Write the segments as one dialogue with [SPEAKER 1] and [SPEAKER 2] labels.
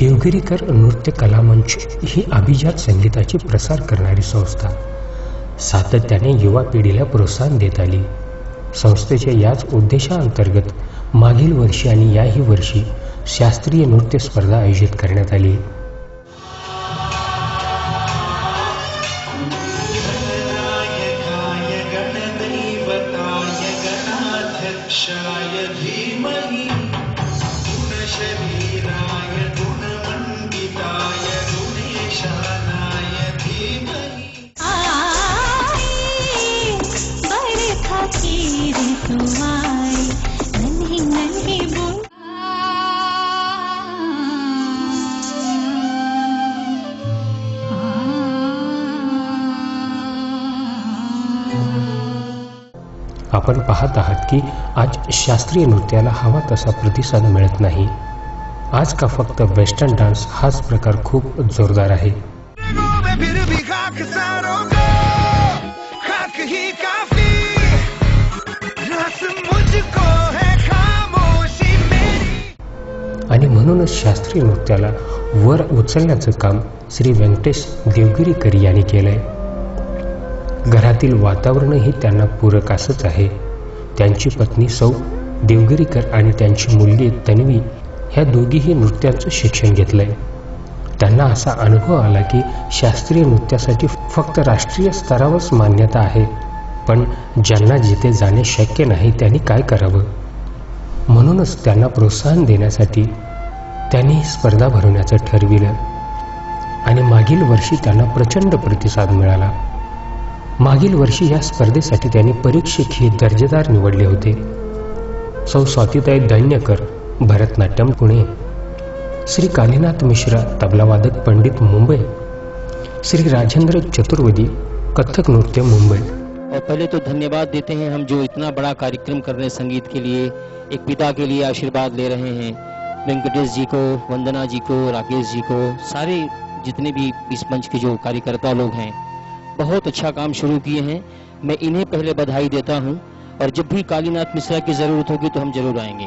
[SPEAKER 1] देवगिरीकर नृत्य कला मंच ही अभिजात संगीताची प्रसार करणारी संस्था सातत्याने युवा पिढीला प्रोत्साहन देत आली। संस्थेच्या याच उद्देशांतर्गत मागील वर्षी आणि याही वर्षी शास्त्रीय नृत्य स्पर्धा आयोजित करण्यात आली। आपण पाहत आहात की आज शास्त्रीय नृत्याला हवा तसा प्रतिसाद मिळत नाही। आज का फक्त वेस्टर्न डान्स हाच प्रकार खूप जोरदार आहे। आणि म्हणूनच शास्त्रीय नृत्याला वर उचलण्याचं काम श्री व्यंकटेश देवगिरीकर यांनी केलंय। घरातील वातावरणही त्यांना पूरक असंच आहे। त्यांची पत्नी सौ देवगिरीकर आणि त्यांची मुलगी तन्वी ह्या दोघीही नृत्याचं शिक्षण घेतलंय। त्यांना असा अनुभव आला की शास्त्रीय नृत्यासाठी फक्त राष्ट्रीय स्तरावरच मान्यता आहे, पण ज्यांना जिथे जाणे शक्य नाही त्यांनी काय करावं। म्हणूनच त्यांना प्रोत्साहन देण्यासाठी त्यांनी ही स्पर्धा भरवण्याचं ठरविलं आणि मागील वर्षी त्यांना प्रचंड प्रतिसाद मिळाला। मागील वर्षी या स्पर्धेसाठी त्यांनी परीक्षक हे दर्जेदार निवडले होते। सौ स्वातीताई धन्यकर भरतनाट्यम पुणे, श्री कालीनाथ मिश्रा तबलावादक पंडित मुंबई, श्री राजेंद्र चतुर्वेदी कथक नृत्य मुंबई।
[SPEAKER 2] और पहले तो धन्यवाद देते हैं हम जो इतना बड़ा कार्यक्रम कर रहे हैं संगीत के लिए, एक पिता के लिए आशीर्वाद ले रहे हैं। वेंकटेश जी को, वंदना जी को, राकेश जी को, सारे जितने भी इस मंच के जो कार्यकर्ता लोग हैं बहुत अच्छा काम शुरू किए हैं। मैं इन्हें पहले बधाई देता हूं और जब भी कालीनाथ मिश्रा की जरूरत होगी तो हम जरूर आएंगे।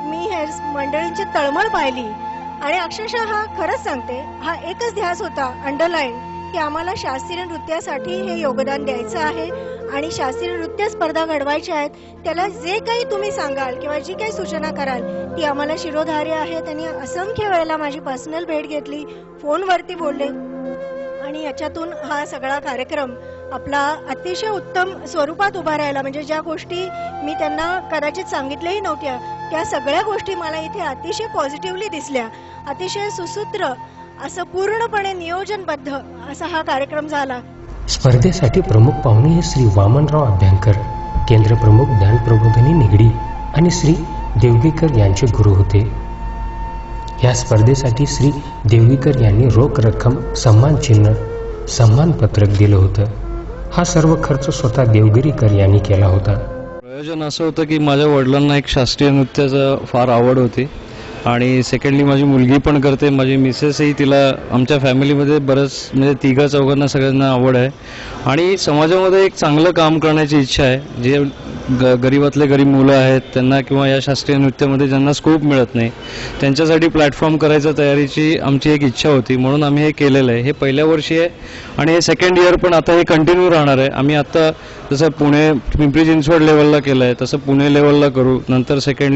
[SPEAKER 3] मी हे मंडळींची तळमळ पाहिली आणि अक्षरशः हा खरंच सांगते, हा एकच ध्यास होता अंडरलाईन की आम्हाला शास्त्रीय नृत्यासाठी हे योगदान द्यायचं आहे आणि शास्त्रीय नृत्य स्पर्धा घडवायच्या आहेत। त्याला जे काही तुम्ही सांगाल किंवा जी काही सूचना कराल ती आम्हाला शिरोधार्य आहे। त्यांनी असंख्य वेळेला माझी पर्सनल भेट घेतली, फोनवरती बोलले आणि याच्यातून हा सगळा कार्यक्रम आपला अतिशय उत्तम स्वरूपात उभा राहिला। म्हणजे ज्या गोष्टी मी त्यांना कदाचित सांगितल्याही नव्हत्या त्या सगळ्या गोष्टी मला इथे अतिशय पॉझिटिव्हली दिसल्या। अतिशय सुसूत्र असं पूर्णपणे नियोजनबद्ध असा हा कार्यक्रम झाला।
[SPEAKER 1] स्पर्धेसाठी प्रमुख पाहुणे श्री वामनराव अभ्यंकर, केंद्र प्रमुख ध्यान प्रबोधिनी निगडी आणि श्री देवगीकर यांचे गुरु होते। या स्पर्धेसाठी श्री देवगीकर यांनी रोख रक्कम, सन्मान चिन्ह, सन्मान पत्रक दिलं होतं। हा सर्व खर्च स्वतः देवगिरीकर यांनी केला होता।
[SPEAKER 4] प्रयोजन असं होतं की माझ्या वडिलांना एक शास्त्रीय नृत्याचं फार आवड होती आणि सेकंडली माझी मुलगी पण करते, माझी मिसेसही, तिला आमच्या फॅमिलीमध्ये बरंच म्हणजे तिघा चौघांना सगळ्यांना आवड आहे आणि समाजामध्ये एक चांगलं काम करण्याची इच्छा आहे। जे गरीबातले गरीब मुलं आहेत त्यांना किंवा या शास्त्रीय नृत्यामध्ये ज्यांना स्कोप मिळत नाही त्यांच्यासाठी प्लॅटफॉर्म करायच्या तयारीची आमची एक इच्छा होती, म्हणून आम्ही हे केलेलं आहे। हे पहिल्या वर्षी आहे आणि हे सेकंड इयर पण आता हे कंटिन्यू राहणार आहे। आम्ही आता जसं पुणे पिंपरी चिंचवड लेवलला केलं आहे तसं पुणे लेवलला करू, नंतर सेकंड